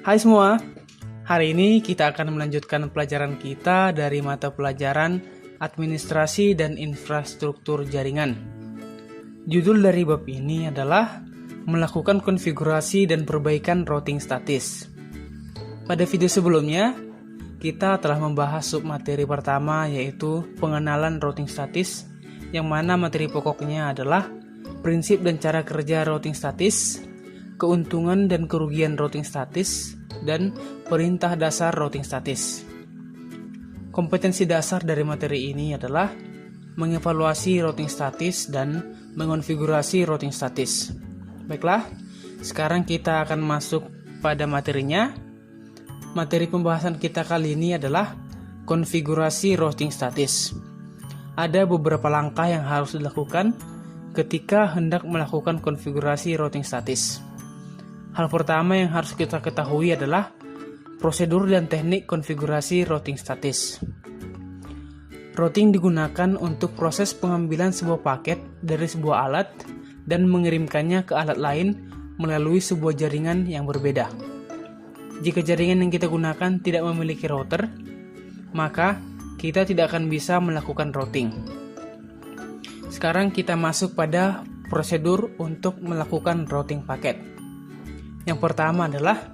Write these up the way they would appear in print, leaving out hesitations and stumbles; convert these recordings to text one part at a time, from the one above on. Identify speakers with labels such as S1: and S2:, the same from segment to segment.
S1: Hai semua, hari ini kita akan melanjutkan pelajaran kita dari mata pelajaran Administrasi dan Infrastruktur Jaringan. Judul dari bab ini adalah melakukan konfigurasi dan perbaikan routing statis. Pada video sebelumnya, kita telah membahas submateri pertama yaitu pengenalan routing statis, yang mana materi pokoknya adalah prinsip dan cara kerja routing statis, keuntungan dan kerugian routing statis, dan perintah dasar routing statis. Kompetensi dasar dari materi ini adalah mengevaluasi routing statis dan mengonfigurasi routing statis. Baiklah, sekarang kita akan masuk pada materinya. Materi pembahasan kita kali ini adalah konfigurasi routing statis. Ada beberapa langkah yang harus dilakukan ketika hendak melakukan konfigurasi routing statis. Hal pertama yang harus kita ketahui adalah prosedur dan teknik konfigurasi routing statis. Routing digunakan untuk proses pengambilan sebuah paket dari sebuah alat dan mengirimkannya ke alat lain melalui sebuah jaringan yang berbeda. Jika jaringan yang kita gunakan tidak memiliki router, maka kita tidak akan bisa melakukan routing. Sekarang kita masuk pada prosedur untuk melakukan routing paket. Yang pertama adalah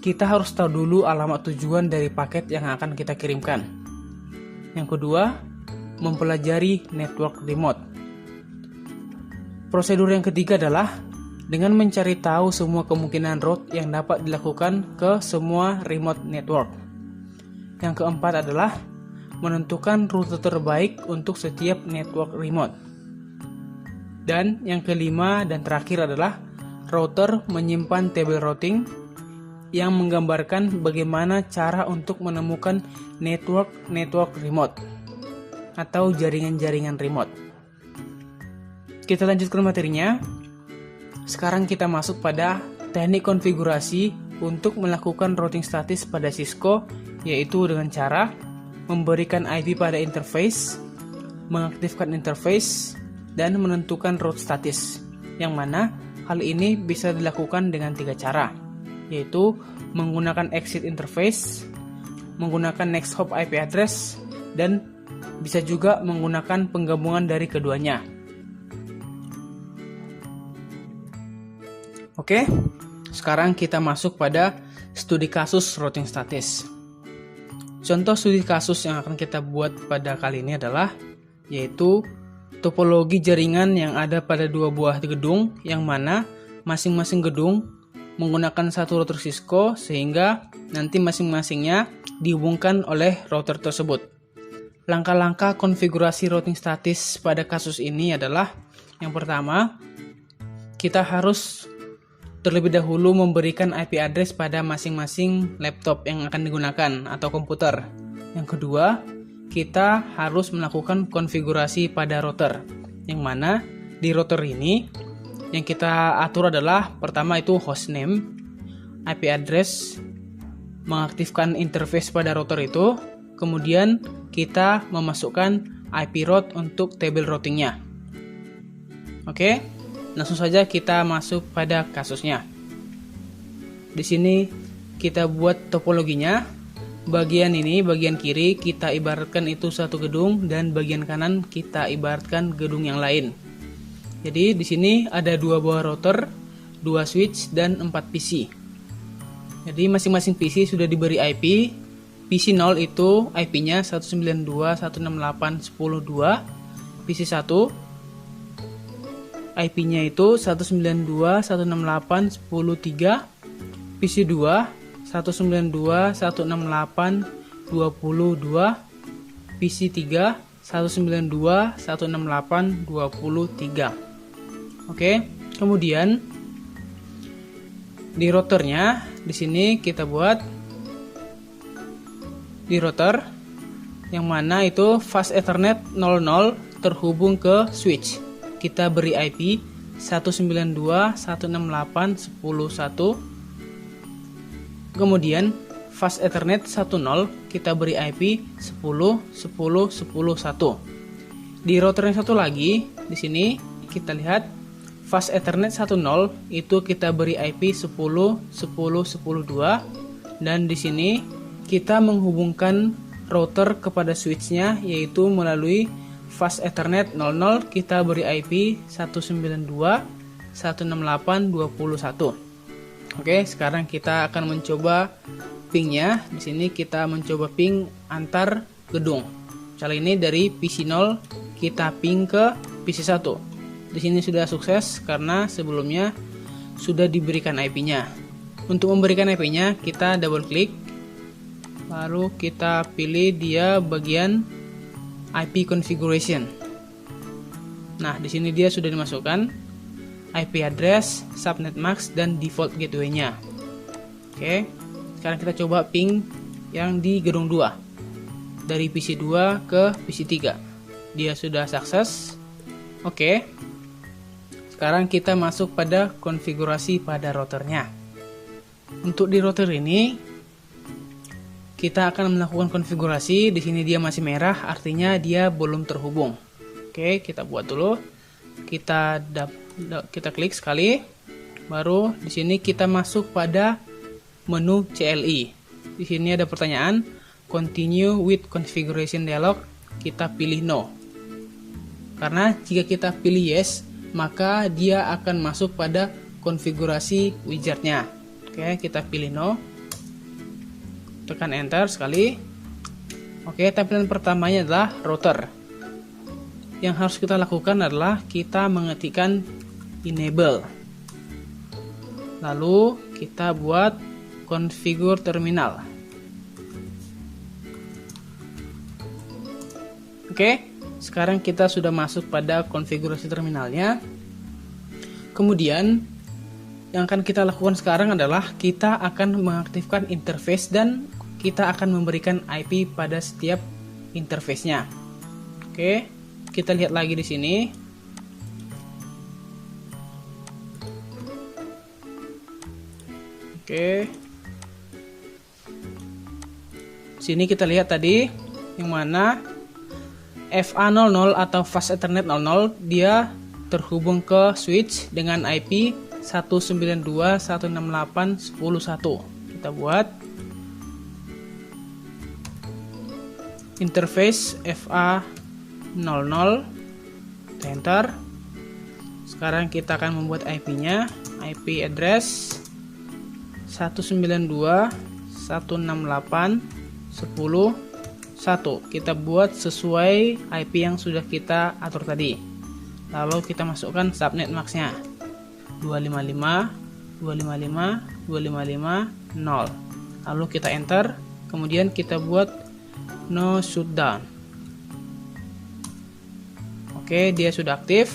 S1: kita harus tahu dulu alamat tujuan dari paket yang akan kita kirimkan. Yang kedua, mempelajari network remote. Prosedur yang ketiga adalah dengan mencari tahu semua kemungkinan route yang dapat dilakukan ke semua remote network. Yang keempat adalah menentukan rute terbaik untuk setiap network remote. Dan yang kelima dan terakhir adalah router menyimpan tabel routing yang menggambarkan bagaimana cara untuk menemukan network remote atau jaringan-jaringan remote. Kita lanjutkan materinya. Sekarang kita masuk pada teknik konfigurasi untuk melakukan routing statis pada Cisco, yaitu dengan cara memberikan IP pada interface, mengaktifkan interface, dan menentukan route statis, yang mana hal ini bisa dilakukan dengan 3 cara, yaitu menggunakan exit interface, menggunakan next hop IP address, dan bisa juga menggunakan penggabungan dari keduanya. Oke, sekarang kita masuk pada studi kasus routing statis. Contoh studi kasus yang akan kita buat pada kali ini adalah yaitu topologi jaringan yang ada pada 2 buah gedung, yang mana masing-masing gedung menggunakan satu router Cisco sehingga nanti masing-masingnya dihubungkan oleh router tersebut. Langkah-langkah konfigurasi routing statis pada kasus ini adalah yang pertama, kita harus terlebih dahulu memberikan IP address pada masing-masing laptop yang akan digunakan atau komputer. Yang kedua, kita harus melakukan konfigurasi pada router, yang mana di router ini yang kita atur adalah pertama itu hostname, IP address, mengaktifkan interface pada router itu, kemudian kita memasukkan IP route untuk tabel routingnya. Oke, langsung saja kita masuk pada kasusnya. Di sini kita buat topologinya. Bagian ini, bagian kiri kita ibaratkan itu satu gedung dan bagian kanan kita ibaratkan gedung yang lain. Jadi di sini ada 2 buah router, 2 switch dan 4 PC. Jadi masing-masing PC sudah diberi IP. PC 0 itu IP-nya 192.168.10.2. PC 1 IP-nya itu 192.168.10.3. PC 2 192.168.20.2, PC 3 192.168.20.3. Oke, kemudian di routernya di sini kita buat di router yang mana itu fast Ethernet 00 terhubung ke switch. Kita beri IP 192.168.10.1. Kemudian fast Ethernet 10 kita beri IP 10.10.10.1. Di router yang satu lagi di sini kita lihat fast Ethernet 10 itu kita beri IP 10.10.10.2 dan di sini kita menghubungkan router kepada switchnya yaitu melalui fast Ethernet 00 kita beri IP 192.168.21. Oke, sekarang kita akan mencoba pingnya. Di sini kita mencoba ping antar gedung. Kali ini dari PC 0 kita ping ke PC 1. Di sini sudah sukses karena sebelumnya sudah diberikan IP-nya. Untuk memberikan IP-nya kita double klik, lalu kita pilih dia bagian IP configuration. Nah, di sini dia sudah dimasukkan IP address, subnet max, dan default gateway-nya. Oke, sekarang kita coba ping yang di gedung 2 dari PC 2 ke PC 3. Dia sudah sukses. Oke, sekarang kita masuk pada konfigurasi pada routernya. Untuk di router ini kita akan melakukan konfigurasi. Di sini dia masih merah, artinya dia belum terhubung. Oke, kita buat dulu. Kita klik sekali, baru di sini kita masuk pada menu CLI. Di sini ada pertanyaan continue with configuration dialog, kita pilih no. Karena jika kita pilih yes, maka dia akan masuk pada konfigurasi widgetnya. Oke, kita pilih no, tekan enter sekali. Oke, tampilan pertamanya adalah router. Yang harus kita lakukan adalah kita mengetikkan enable, lalu kita buat configure terminal. Oke, sekarang kita sudah masuk pada konfigurasi terminalnya. Kemudian yang akan kita lakukan sekarang adalah kita akan mengaktifkan interface dan kita akan memberikan IP pada setiap interface-nya. Oke, kita lihat lagi di sini. Oke, sini kita lihat tadi yang mana FA00 atau Fast Ethernet 00 dia terhubung ke switch dengan IP 192.168.10.1. Kita buat interface FA00, enter. Sekarang kita akan membuat IP-nya, IP address 192.168.10.1. Kita buat sesuai IP yang sudah kita atur tadi. Lalu kita masukkan subnet max-nya 255.255.255.0. Lalu kita enter. Kemudian kita buat no shutdown. Oke, dia sudah aktif.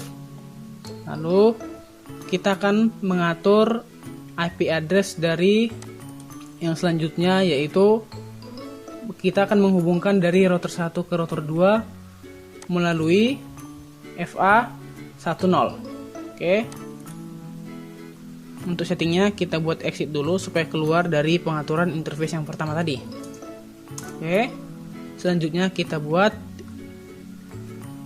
S1: Lalu kita akan mengatur IP address dari yang selanjutnya, yaitu kita akan menghubungkan dari router 1 ke router 2 melalui FA10. Oke. Untuk settingnya kita buat exit dulu supaya keluar dari pengaturan interface yang pertama tadi. Oke. Selanjutnya kita buat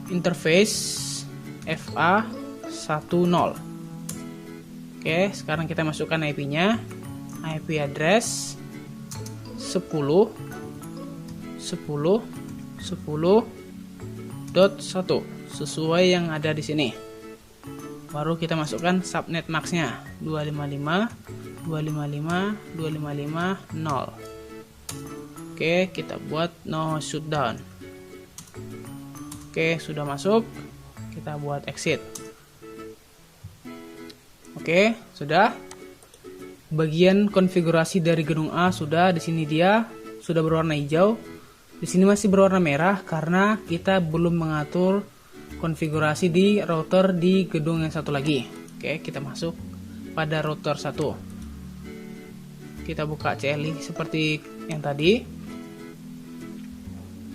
S1: interface FA10. Oke, sekarang kita masukkan IP-nya. IP address 10.10.10.1 sesuai yang ada di sini. Baru kita masukkan subnet max-nya 255.255.255.0. Oke, kita buat no shutdown. Oke, sudah masuk. Kita buat exit. Oke, sudah. Bagian konfigurasi dari gedung A sudah. Di sini dia sudah berwarna hijau. Di sini masih berwarna merah karena kita belum mengatur konfigurasi di router di gedung yang satu lagi. Oke, kita masuk pada router 1. Kita buka CLI seperti yang tadi.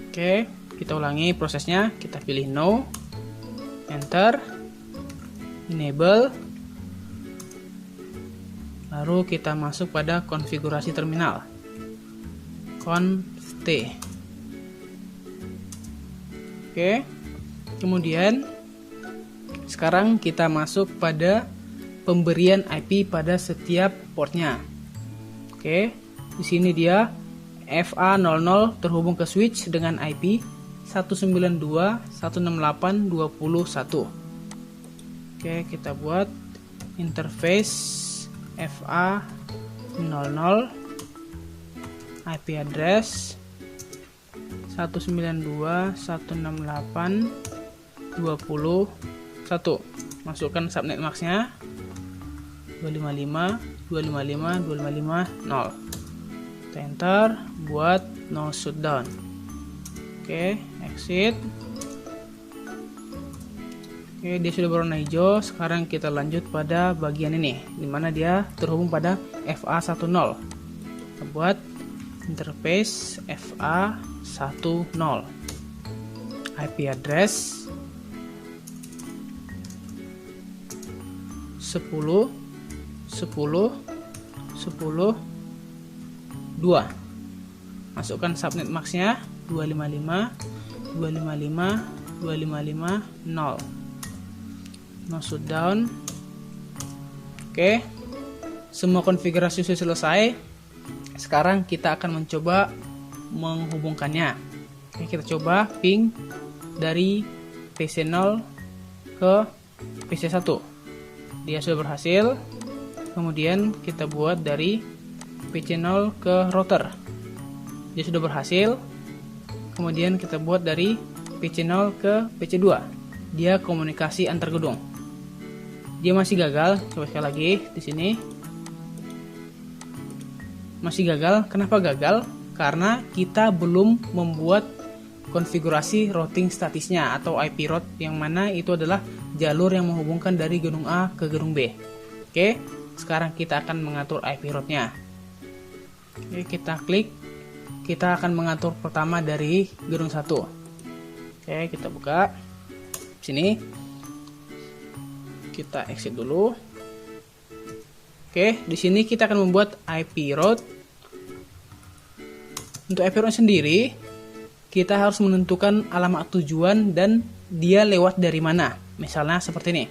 S1: Oke, kita ulangi prosesnya. Kita pilih no, enter, enable. Lalu kita masuk pada konfigurasi terminal. Conf T. Oke. Kemudian Sekarang kita masuk pada pemberian IP pada setiap portnya. Oke, di sini dia FA00 terhubung ke switch dengan IP 192.168.20.1. Oke, kita buat interface FA00 IP address 192.168.20.1. Masukkan subnet max-nya 255.255.255.0. Kita enter, buat no shutdown. Oke, exit. Oke, dia sudah berwarna hijau. Sekarang kita lanjut pada bagian ini, dimana dia terhubung pada FA10. Kita buat interface FA10 IP address 10.10.10.2. Masukkan subnet max-nya 255.255.255.0. No shutdown. Oke, semua konfigurasi sudah selesai. Sekarang kita akan mencoba menghubungkannya. Oke, kita coba ping dari PC0 ke PC1. Dia sudah berhasil. Kemudian kita buat dari PC0 ke router. Dia sudah berhasil. Kemudian kita buat dari PC0 ke PC2. Dia komunikasi antar gedung. Dia masih gagal. Coba sekali lagi di sini. Masih gagal. Kenapa gagal? Karena kita belum membuat konfigurasi routing statisnya atau IP route, yang mana itu adalah jalur yang menghubungkan dari gedung A ke gedung B. Oke, sekarang kita akan mengatur IP route-nya. Oke, kita klik. Kita akan mengatur pertama dari gedung 1. Oke, kita buka sini. Kita exit dulu. Oke, di sini kita akan membuat IP route. Untuk IP route sendiri, kita harus menentukan alamat tujuan dan dia lewat dari mana. Misalnya seperti ini.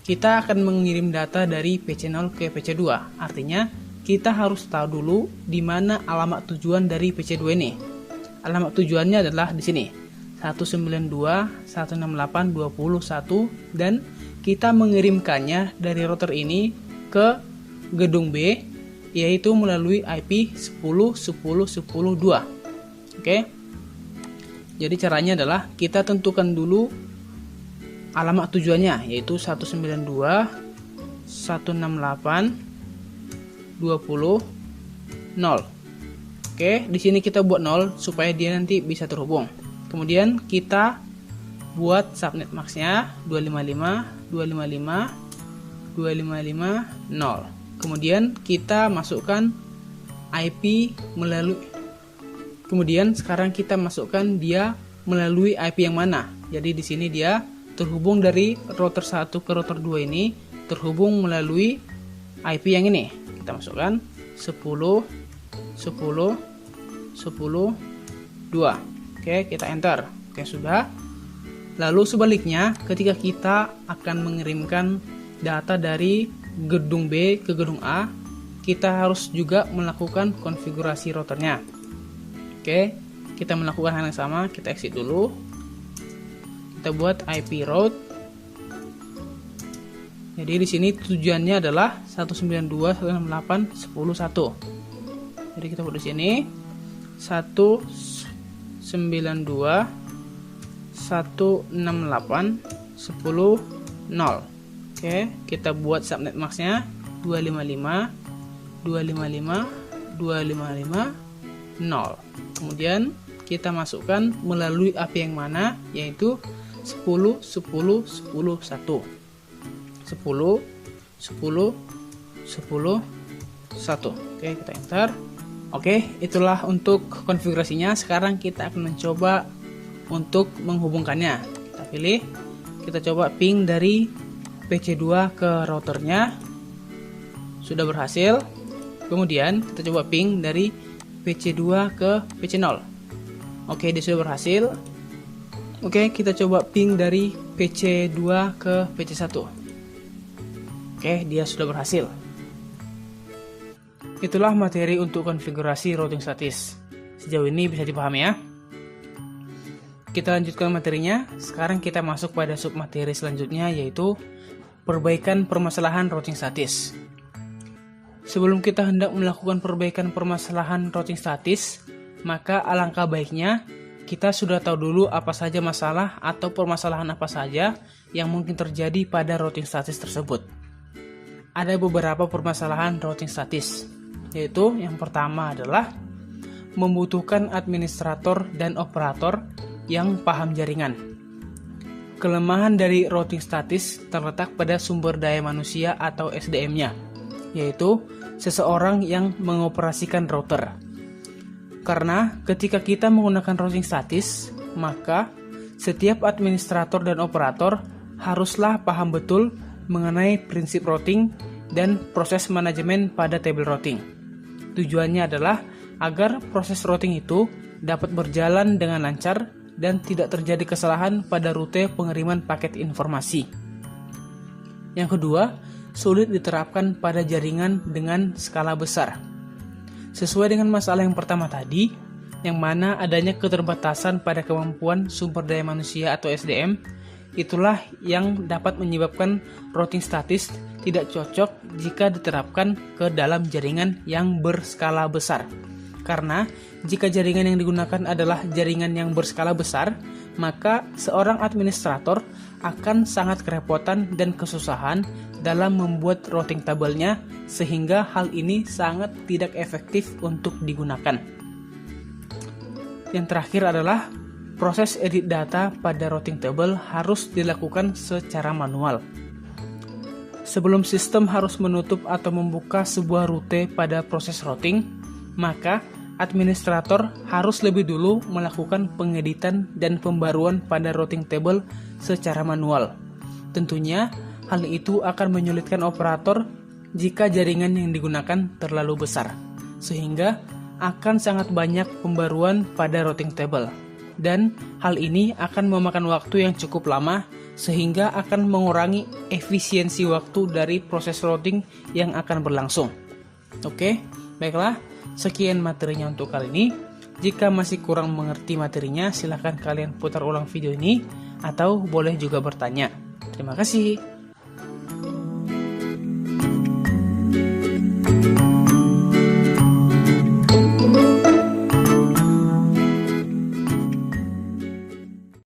S1: Kita akan mengirim data dari PC0 ke PC2. Artinya, kita harus tahu dulu di mana alamat tujuan dari PC2 ini. Alamat tujuannya adalah di sini. 192.168.20.1 dan kita mengirimkannya dari router ini ke gedung B, yaitu melalui IP 10.10.10.2. Oke. Jadi caranya adalah kita tentukan dulu alamat tujuannya, yaitu 192.168.20.0. Oke, di sini kita buat 0 supaya dia nanti bisa terhubung. Kemudian kita buat subnet max-nya 255.255.255.0. Kemudian kita masukkan IP melalui. Kemudian sekarang kita masukkan dia melalui IP yang mana. Jadi di sini dia terhubung dari router 1 ke router 2 ini terhubung melalui IP yang ini. Kita masukkan 10.10.10.2. Oke, kita enter. Oke, sudah. Lalu sebaliknya, ketika kita akan mengirimkan data dari gedung B ke gedung A, kita harus juga melakukan konfigurasi routernya. Oke, kita melakukan hal yang sama. Kita exit dulu. Kita buat IP route. Jadi di sini tujuannya adalah 192.168.10.1. Jadi kita buat di sini 192.168.10.0. Oke, kita buat subnet max-nya 255.255.255.0. Kemudian kita masukkan melalui IP yang mana, yaitu 10.10.10.1. 10.10.10.1. Oke, kita enter. Oke, itulah untuk konfigurasinya. Sekarang kita akan mencoba untuk menghubungkannya. Kita pilih, kita coba ping dari PC2 ke routernya. Sudah berhasil. Kemudian kita coba ping dari PC2 ke PC0. Oke, dia sudah berhasil. Oke, kita coba ping dari PC2 ke PC1. Oke, dia sudah berhasil. Itulah materi untuk konfigurasi routing statis. Sejauh ini bisa dipahami ya. Kita lanjutkan materinya. Sekarang kita masuk pada submateri selanjutnya, yaitu perbaikan permasalahan routing statis. Sebelum kita hendak melakukan perbaikan permasalahan routing statis, maka alangkah baiknya kita sudah tahu dulu apa saja masalah atau permasalahan apa saja yang mungkin terjadi pada routing statis tersebut. Ada beberapa permasalahan routing statis, yaitu yang pertama adalah membutuhkan administrator dan operator yang paham jaringan. Kelemahan dari routing statis terletak pada sumber daya manusia atau SDM-nya, yaitu seseorang yang mengoperasikan router. Karena ketika kita menggunakan routing statis, maka setiap administrator dan operator haruslah paham betul mengenai prinsip routing dan proses manajemen pada table routing. Tujuannya adalah agar proses routing itu dapat berjalan dengan lancar dan tidak terjadi kesalahan pada rute pengiriman paket informasi. Yang kedua, sulit diterapkan pada jaringan dengan skala besar. Sesuai dengan masalah yang pertama tadi, yang mana adanya keterbatasan pada kemampuan sumber daya manusia atau SDM, itulah yang dapat menyebabkan routing statis tidak cocok jika diterapkan ke dalam jaringan yang berskala besar. Karena jika jaringan yang digunakan adalah jaringan yang berskala besar, maka seorang administrator akan sangat kerepotan dan kesusahan dalam membuat routing tabelnya, sehingga hal ini sangat tidak efektif untuk digunakan. Yang terakhir adalah proses edit data pada routing table harus dilakukan secara manual. Sebelum sistem harus menutup atau membuka sebuah rute pada proses routing, maka administrator harus lebih dulu melakukan pengeditan dan pembaruan pada routing table secara manual. Tentunya, hal itu akan menyulitkan operator jika jaringan yang digunakan terlalu besar, sehingga akan sangat banyak pembaruan pada routing table. Dan hal ini akan memakan waktu yang cukup lama, sehingga akan mengurangi efisiensi waktu dari proses routing yang akan berlangsung. Oke, baiklah, sekian materinya untuk kali ini. Jika masih kurang mengerti materinya, silahkan kalian putar ulang video ini, atau boleh juga bertanya. Terima kasih.